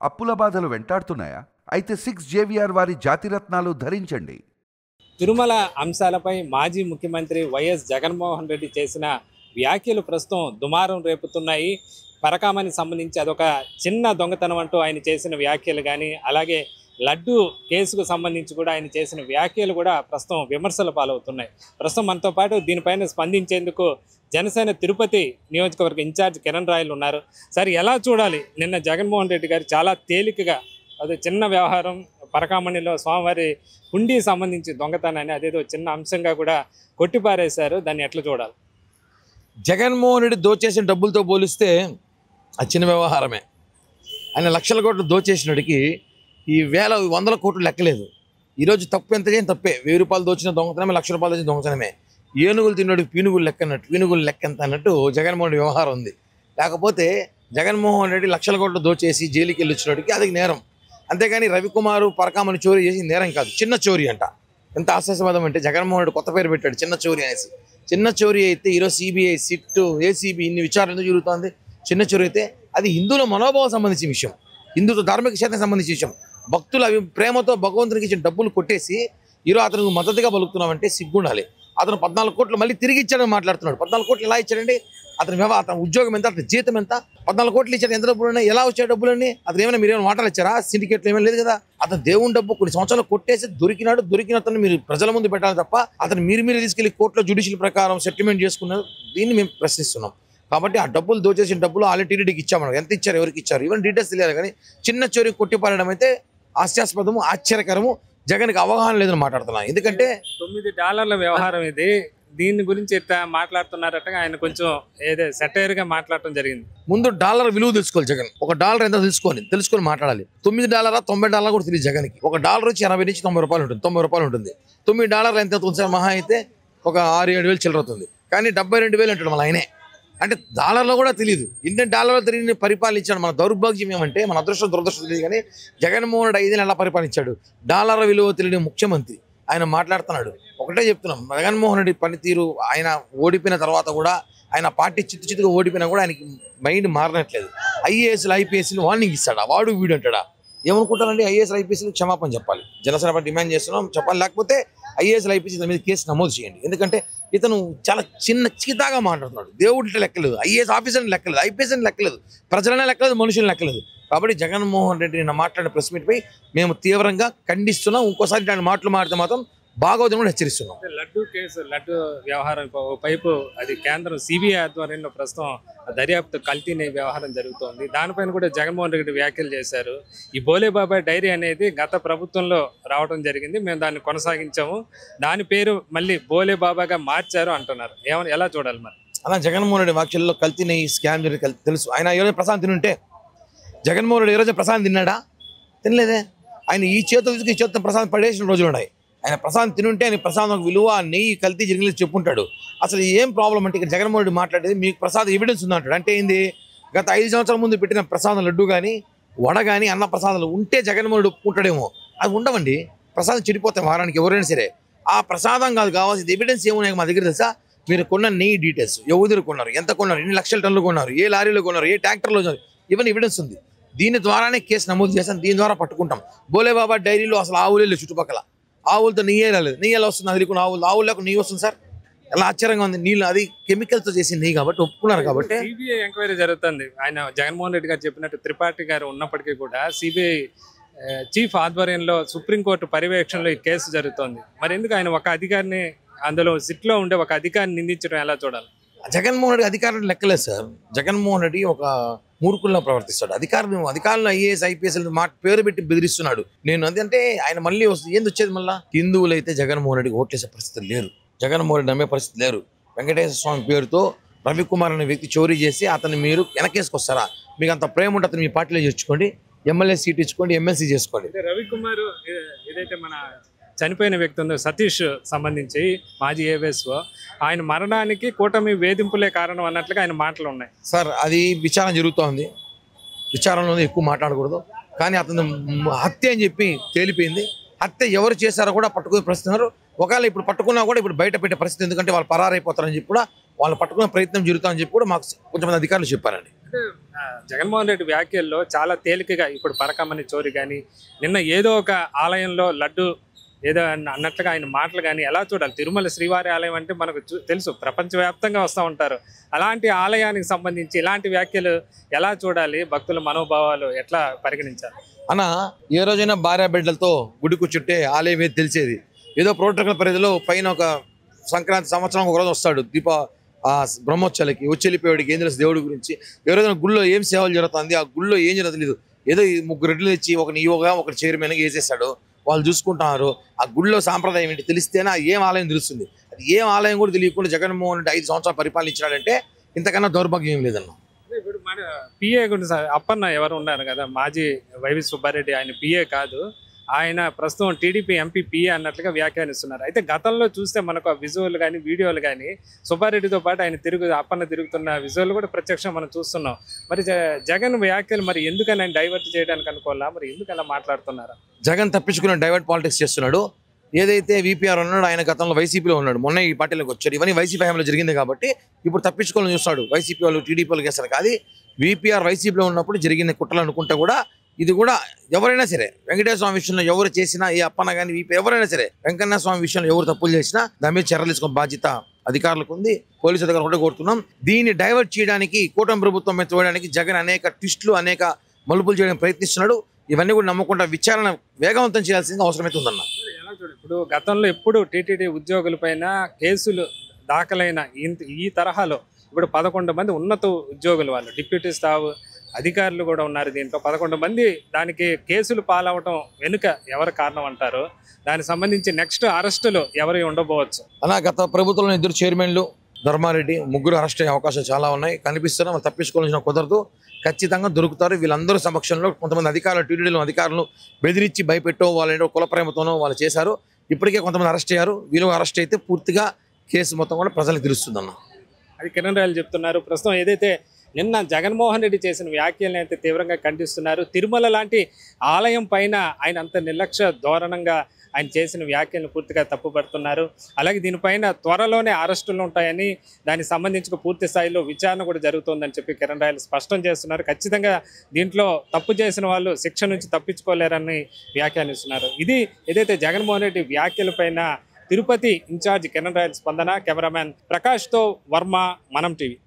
అప్పుల బాధలు వెంటాడుతున్నాయా? అయితే 6 జేవిఆర్ వారి జాతిరత్నాలు ధరించండి. తిరుమల అంశాలపై మాజీ ముఖ్యమంత్రి వైఎస్ జగన్మోహన్ రెడ్డి చేసిన వ్యాఖ్యలు ప్రస్తుతం దుమారం రేపుతున్నాయి. పరకామణి సంబంధించి అదొక చిన్న దొంగతనం అంటూ ఆయన చేసిన వ్యాఖ్యలు కానీ, అలాగే లడ్డు కేసుకు సంబంధించి కూడా ఆయన చేసిన వ్యాఖ్యలు కూడా ప్రస్తుతం విమర్శల పాలవుతున్నాయి. ప్రస్తుతం మనతో పాటు దీనిపైన స్పందించేందుకు జనసేన తిరుపతి నియోజకవర్గ ఇన్ఛార్జ్ కిరణ్ రాయలు ఉన్నారు. సార్, ఎలా చూడాలి? నిన్న జగన్మోహన్ రెడ్డి గారు చాలా తేలికగా అది చిన్న వ్యవహారం, పరకామణిలో స్వామివారి హుండీ సంబంధించి దొంగతనాన్ని అదేదో చిన్న అంశంగా కూడా కొట్టిపారేశారు. దాన్ని ఎట్లా చూడాలి? జగన్మోహన్ రెడ్డి దోచేసిన డబ్బులతో పోలిస్తే అది చిన్న వ్యవహారమే. ఆయన లక్షల కోట్లు దోచేసినడికి ఈ వేల వందల కోట్లు లెక్కలేదు. ఈరోజు తప్పు ఎంత చేయని తప్పే. 1000 రూపాయలు దోచిన దొంగతనమే, లక్ష రూపాయలు దోచిన దొంగతనమే. ఏనుగులు తిన్నాడు పీనుగులు లెక్క అన్నట్టు, పీనుగులు లెక్క ఎంత అన్నట్టు జగన్మోహన్ రెడ్డి వ్యవహారం ఉంది. లేకపోతే జగన్మోహన్ రెడ్డి లక్షల కోట్లు దోచేసి జైలుకి వెళ్ళి వచ్చినడికి అది నేరం. అంతేగాని రవికుమారు పరకామణి చోరీ చేసి నేరం కాదు, చిన్న చోరీ అంట. ఎంత ఆశాస్పదం అంటే జగన్మోహన్ రెడ్డి కొత్త పేరు పెట్టాడు, చిన్న చోరీ అనేసి. చిన్న చోరీ అయితే ఈరోజు సిబిఐ, సిట్, ఏసీబీ ఇన్ని విచారణ ఎందుకు జరుగుతుంది? చిన్న చోరీ అయితే అది హిందువుల మనోభావం సంబంధించిన విషయం, హిందుత్వ ధార్మిక క్షేత్రం సంబంధించిన విషయం. భక్తులు అవి ప్రేమతో భగవంతునికి ఇచ్చిన డబ్బులు కొట్టేసి ఈరోజు అతనికి మద్దతుగా పలుకుతున్నామంటే సిగ్గుండాలి. అతను 14 కోట్లు మళ్ళీ తిరిగి ఇచ్చాడని మాట్లాడుతున్నాడు. 14 కోట్లు ఎలా ఇచ్చాడండి? అతని ఉద్యోగం ఎంత, అతని జీతం ఎంత? 14 కోట్లు ఇచ్చాడు. ఎంత డబ్బులు ఉన్నాయి? ఎలా వచ్చే డబ్బులన్నీ? అతను ఏమైనా మీరు ఏమైనా మాటలు ఇచ్చారా? సిండికేట్లు ఏమైనా లేదు కదా. అతను దేవుని డబ్బు కొన్ని సంవత్సరాలు కొట్టేసి దొరికిన అతను మీరు ప్రజల ముందు పెట్టాలి తప్ప అతను మీరు తీసుకెళ్లి కోర్టులో జ్యుడిషియల్ ప్రకారం సెటిల్మెంట్ చేసుకున్నారు. దీన్ని మేము ప్రశ్నిస్తున్నాం. కాబట్టి ఆ డబ్బులు దోచేసిన డబ్బులు ఆల్రెడీ టీడీడీకి ఇచ్చామన్నారు. ఎంత ఇచ్చారు, ఎవరికి ఇచ్చారు, ఈవెన్ డీటెయిల్స్ తెలియాలి. కానీ చిన్న చోరీ కొట్టిపారడం అయితే హాస్యాస్పదము, ఆశ్చర్యకరము. జగన్కి అవగాహన లేదని మాట్లాడుతున్నాను. ఎందుకంటే $9 వ్యవహారం ఇది. దీని గురించి ఎట్లా మాట్లాడుతున్నారట ఆయన కొంచెం ఏదో సెటైర్గా మాట్లాడటం జరిగింది. ముందు డాలర్ విలువ తెలుసుకోవాలి జగన్. ఒక డాలర్ ఎంత తెలుసుకొని మాట్లాడాలి. $9 $90 కూడా తెలియదు జగన్కి. ఒక డాలర్ వచ్చి 80 నుంచి 90 రూపాయలు ఉంటుంది, 90 రూపాయలు ఉంటుంది. $9 ఎంత అవుతుంది సార్? మహా అయితే ఒక 6-7 వేలు చిల్లర అవుతుంది. కానీ 72,000 అంటాడు మళ్ళీ ఆయనే. అంటే డాలర్లో కూడా తెలియదు. ఇండియన్ డాలర్లో తిరిగి పరిపాలించాడు. మన దౌర్భాగ్యం ఏమంటే, మన అదృష్టం దురదృష్టం తెలియదు. కానీ జగన్మోహన్ రెడ్డి 5 ఏళ్ళు ఎలా పరిపాలించాడు? డాలర్ విలువ తెలియని ముఖ్యమంత్రి ఆయన మాట్లాడుతున్నాడు. ఒకటే చెప్తున్నాం, జగన్మోహన్ రెడ్డి పనితీరు, ఆయన ఓడిపోయిన తర్వాత కూడా ఆయన పార్టీ చిత్తుగా ఓడిపోయినా కూడా ఆయనకి మైండ్ మారనట్లేదు. ఐఏఎస్లు ఐపీఎస్లు వార్నింగ్ ఇస్తాడా? వాడు వీడు అంటాడా? ఏమనుకుంటారండి? ఐఏఎస్లు ఐపీఎస్లు క్షమాపణ చెప్పాలి. జనసేన పార్టీ డిమాండ్ చేస్తున్నాం, చెప్పాలి. లేకపోతే ఐఏఎస్లు ఐపీఎస్ మీద కేసు నమోదు చేయండి. ఎందుకంటే ఇతను చాలా చిన్నగా మాట్లాడుతున్నాడు. దేవుడి లెక్కలేదు, ఐఏఎస్ ఆఫీసర్ని లెక్కలేదు, ఐపీఎస్ అని లెక్కలేదు, ప్రజలనే లెక్కలేదు, మనుషులను లెక్కలేదు. కాబట్టి జగన్మోహన్ రెడ్డి నిన్న మాట్లాడిన ప్రెస్ మీట్పై మేము తీవ్రంగా ఖండిస్తున్నాం. ఇంకోసారి దాని మాటలు మాడితే మాత్రం బాగోదని కూడా హెచ్చరిస్తున్నాం. లడ్డు కేసు, లడ్డు వ్యవహారం పైపు అది కేంద్రం సిబిఐ ఆధ్వర్యంలో ప్రస్తుతం దర్యాప్తు కల్తీనే వ్యవహారం జరుగుతోంది. దానిపైన కూడా జగన్మోహన్ రెడ్డి వ్యాఖ్యలు చేశారు. ఈ బోలేబాబాయ్ డైరీ అనేది గత ప్రభుత్వంలో రావడం జరిగింది, మేము దాన్ని కొనసాగించాము, దాని పేరు మళ్ళీ బోలేబాబాగా మార్చారు అంటున్నారు. ఎలా చూడాలి మరి? అలా జగన్మోహన్ రెడ్డి వ్యాఖ్యల్లో కల్తీనే, ఈ స్కామ్ జరిగి తెలుసు. ఆయన ఈరోజు ప్రశాంత్ తినుంటే, జగన్మోహన్ రెడ్డి ఈరోజు ప్రశాంత్ తిన్నాడా? తినలేదే. ఆయన ఈ చేతులు ఈ చేతితో ప్రశాంత్ పడేసిన రోజులు ఉన్నాయి. ఆయన ప్రశాంత్ తినుంటే ఆయన ప్రసాదం విలువ, నెయ్యి కల్తీ జరిగినది చెప్పుంటాడు. అసలు ఏం ప్రాబ్లం అంటే ఇక్కడ జగన్మోహన్ రెడ్డి మాట్లాడేది మీకు ప్రసాద్ ఎవిడెన్స్ ఉందంటాడు. అంటే ఏంది? గత 5 సంవత్సరాల ముందు పెట్టిన ప్రసాదం లడ్డు కానీ, వడ కానీ, అన్న ప్రసాదాలు ఉంటే జగన్మోహన్ రెడ్డి ఒప్పుకుంటాడేమో. అది ఉండవండి. ప్రసాదం చెడిపోతాయి వారానికి ఎవరైనా సరే. ఆ ప్రసాదం కాదు కావాల్సింది ఎవిడెన్స్ ఏమున్నాయి మా దగ్గర తెలుసా? మీరు కొన్న నెయ్యి డీటెయిల్స్, ఎవరు కొన్నారు, ఎంత కొన్నారు, ఎన్ని లక్షల టన్నులు కొన్నారు, ఏ లారీలో కొన్నారు, ఏ ట్రాక్టర్లో కొన్నారు, ఇవన్నీ ఎవిడెన్స్ ఉంది. దీని ద్వారానే కేసు నమోదు చేస్తాం, దీని ద్వారా పట్టుకుంటాం. బోలేబాబా డైరీలో అసలు ఆవులే లేదు, చుట్టుపక్కల ఆవులతో నెయ్యి రాలేదు. నెయ్యి ఎలా వస్తుంది? అది లేకుండా ఆవులకు నెయ్యి వస్తుంది సార్? ఎలా ఆశ్చర్యంగా ఉంది. నీళ్ళు అది కెమికల్తో చేసి నెయ్యి కాబట్టి ఒప్పుకున్నారు. కాబట్టి సిబిఐ ఎంక్వైరీ జరుగుతుంది. ఆయన జగన్మోహన్ రెడ్డి గారు చెప్పినట్టు త్రిపాఠి గారు ఉన్నప్పటికీ కూడా సిబిఐ చీఫ్ ఆధ్వర్యంలో సుప్రీంకోర్టు పర్యవేక్షణలో ఈ కేసు జరుగుతోంది. మరి ఎందుకు ఆయన ఒక అధికారిని, అందులో సిట్లో ఉండే ఒక అధికారిని నిందించడం ఎలా చూడాలి? జగన్మోహన్ రెడ్డి అధికారులు లెక్కలేదు సార్. జగన్మోహన్ రెడ్డి ఒక మూర్ఖుల్లో ప్రవర్తిస్తాడు. అధికారులు ఐఏఎస్ ఐపీఎస్ పేరు పెట్టి బెదిరిస్తున్నాడు. నేను అదంటే ఆయన మళ్ళీ వస్తుంది. ఏంది వచ్చేది? మళ్ళీ హిందువులు అయితే జగన్మోహన్ రెడ్డికి ఓట్లేసే పరిస్థితి లేరు, జగన్మోహన్ రెడ్డి నమ్మే పరిస్థితి లేరు. వెంకటేశ్వర స్వామి పేరుతో రవికుమార్ అనే వ్యక్తి చోరీ చేసి అతన్ని మీరు వెనకేసుకొస్తారా? మీకు అంత ప్రేమ ఉంటే అతను మీ పార్టీలో చేర్చుకోండి, ఎమ్మెల్యే సీట్ ఇచ్చుకోండి, ఎమ్మెల్సీ చేసుకోండి. రవికుమార్ ఏదైతే మన చనిపోయిన వ్యక్తి ఉందో సతీష్ సంబంధించి మాజీ ఏవేస్ఓ, ఆయన మరణానికి కూటమి వేధింపులే కారణం అన్నట్లుగా ఆయన మాటలు ఉన్నాయి సార్. అది విచారణ జరుగుతోంది, విచారణలో ఎక్కువ మాట్లాడకూడదు. కానీ అతను హత్య అని చెప్పి తేలిపోయింది. హత్య ఎవరు చేశారో కూడా పట్టుకునే ప్రశ్నిస్తున్నారు. ఒకవేళ ఇప్పుడు పట్టుకున్నా కూడా ఇప్పుడు బయట పెట్టే పరిస్థితి, ఎందుకంటే వాళ్ళు పరారైపోతారని చెప్పి కూడా వాళ్ళు పట్టుకునే ప్రయత్నం జరుగుతుందని చెప్పి కూడా మాకు కొంతమంది అధికారులు చెప్పారండి. జగన్మోహన్ రెడ్డి వ్యాఖ్యల్లో చాలా తేలికగా ఇప్పుడు పరకమని చోరీ కానీ నిన్న ఏదో ఒక ఆలయంలో లడ్డు ఏదో అన్నట్లుగా ఆయన మాటలు కానీ ఎలా చూడాలి? తిరుమల శ్రీవారి ఆలయం అంటే మనకు తెలుసు, ప్రపంచవ్యాప్తంగా వస్తూ ఉంటారు. అలాంటి ఆలయానికి సంబంధించి ఇలాంటి వ్యాఖ్యలు ఎలా చూడాలి? భక్తుల మనోభావాలు ఎట్లా పరిగణించాలి? అన్న, ఏ రోజైనా భార్య బిడ్డలతో గుడి కూర్చుంటే ఆలయం ఏది తెలిసేది. ఏదో ప్రోటోకాల్ పరిధిలో పైన ఒక సంక్రాంతి సంవత్సరం ఒక రోజు వస్తాడు బ్రహ్మోత్సవాలకి, వచ్చి వెళ్ళిపోయాడికి ఏం తెలుసు దేవుడి గురించి. ఏ రోజున గుళ్ళో ఏం సేవలు జరుగుతుంది, ఆ గుళ్ళో ఏం జరగలేదు. ఏదో ఈ 3 రెడ్లు తెచ్చి ఒక ఈవోగా ఒక చైర్మన్గా వేసేసాడు, వాళ్ళు చూసుకుంటున్నారు. ఆ గుళ్ళో సాంప్రదాయం ఏంటి తెలిస్తేనే ఏం ఆలయం తెలుస్తుంది. అది ఏం ఆలయం కూడా తెలియకుండా జగన్మోహన్ రెడ్డి 5 సంవత్సరాలు పరిపాలించినాడంటే ఇంతకన్నా దౌర్భాగ్యం ఏం లేదన్న. ఇప్పుడు మన పిఏ గురించి అప్పన్న ఎవరు ఉన్నారు కదా, మాజీ వైవి సుబ్బారెడ్డి, ఆయన పిఏ కాదు, ఆయన ప్రస్తుతం టీడీపీ ఎంపీ పిఏ అన్నట్లుగా వ్యాఖ్యానిస్తున్నారు. అయితే గతంలో చూస్తే మనకు ఆ విజువల్ కానీ వీడియోలు కానీ సుబ్బారెడ్డితో పాటు ఆయన అప్పన్న తిరుగుతున్న విజువల్ కూడా ప్రత్యక్షంగా మనం చూస్తున్నాం. మరి జగన్ వ్యాఖ్యలు మరి ఎందుకని ఆయన డైవర్ట్ చేయడానికి అనుకోవాలా? మరి ఎందుకు అలా మాట్లాడుతున్నారు? జగన్ తప్పించుకుని డైవర్ట్ పాలిటిక్స్ చేస్తున్నాడు. ఏదైతే వీపీఆర్ ఉన్నాడో ఆయన గతంలో వైసీపీలో ఉన్నాడు, మొన్న ఈ పార్టీలోకి వచ్చాడు. ఇవన్నీ వైసీపీ హయాంలో జరిగింది కాబట్టి ఇప్పుడు తప్పించుకోవాలని చూస్తాడు. వైసీపీ వాళ్ళు టీడీపీ వాళ్ళకి వేస్తారు కాదు, వీపీఆర్ వైసీపీలో ఉన్నప్పుడు జరిగిన కుట్రలు అనుకుంటే కూడా ఇది కూడా ఎవరైనా సరే, వెంకటేశ్వర స్వామి విషయంలో ఎవరు చేసినా, ఏ అప్పన్న కానీ వీపీ ఎవరైనా సరే, వెంకన్న స్వామి విషయంలో ఎవరు తప్పులు చేసినా దాని మీద చర్యలు తీసుకునే బాధ్యత అధికారులకు ఉంది. పోలీసు అధికారులు కూడా కోరుతున్నాం. దీన్ని డైవర్ట్ చేయడానికి, కూటమి ప్రభుత్వం మీద చూడడానికి జగన్ అనేక ట్విస్టులు, అనేక మలుపులు చేయడానికి ప్రయత్నిస్తున్నాడు. ఇవన్నీ కూడా నమ్మకుండా విచారణ వేగవంతం చేయాల్సిన అవసరం అయితే ఉందన్న. ఇప్పుడు గతంలో ఎప్పుడు టీటీడీ ఉద్యోగుల పైన కేసులు దాఖలైన ఈ తరహాలో ఇప్పుడు 11 మంది ఉన్నత ఉద్యోగులు, వాళ్ళు డిప్యూటీ స్టాఫ్ అధికారులు కూడా ఉన్నారు. దీంట్లో 11 మంది దానికి కేసులు పాలవటం వెనుక ఎవరు కారణం అంటారు? దానికి సంబంధించి నెక్స్ట్ అరెస్టులు ఎవరు ఉండబోవచ్చు? అలా గత ప్రభుత్వంలో 2 చైర్మన్లు ధర్మారెడ్డి 3 అరెస్ట్ అయ్యే అవకాశాలు చాలా ఉన్నాయి, కనిపిస్తున్నాయి. మనం తప్పించుకోవాల్సిన కుదరదు, ఖచ్చితంగా దొరుకుతారు. వీళ్ళందరూ సమక్షంలో కొంతమంది అధికారులు, టీటీడీలో అధికారులు బెదిరించి భయపెట్టో, వాళ్ళ కుల ప్రేమతోనో వాళ్ళు చేశారు. ఇప్పటికే కొంతమంది అరెస్ట్ అయ్యారు. వీళ్ళు అరెస్ట్ అయితే పూర్తిగా కేసు మొత్తం కూడా ప్రజలకు తెలుస్తుందన్న. అది కిరణ్ రాయలు చెప్తున్నారు. ప్రస్తుతం ఏదైతే నిన్న జగన్మోహన్ రెడ్డి చేసిన వ్యాఖ్యలను అయితే తీవ్రంగా ఖండిస్తున్నారు. తిరుమల లాంటి ఆలయం పైన ఆయన అంత నిర్లక్ష్య ధోరణంగా ఆయన చేసిన వ్యాఖ్యలను పూర్తిగా తప్పుపడుతున్నారు. అలాగే దీనిపైన త్వరలోనే అరెస్టులు ఉంటాయని, దానికి సంబంధించిన పూర్తి స్థాయిలో విచారణ కూడా జరుగుతుందని చెప్పి కిరణ్ రాయలు స్పష్టం చేస్తున్నారు. ఖచ్చితంగా దీంట్లో తప్పు చేసిన వాళ్ళు శిక్ష నుంచి తప్పించుకోలేరని వ్యాఖ్యానిస్తున్నారు. ఇది ఏదైతే జగన్మోహన్ రెడ్డి వ్యాఖ్యలపైన తిరుపతి ఇన్ఛార్జ్ కిరణ్ రాయలు స్పందన. కెమెరామ్యాన్ ప్రకాష్తో వర్మ, మనం టీవీ.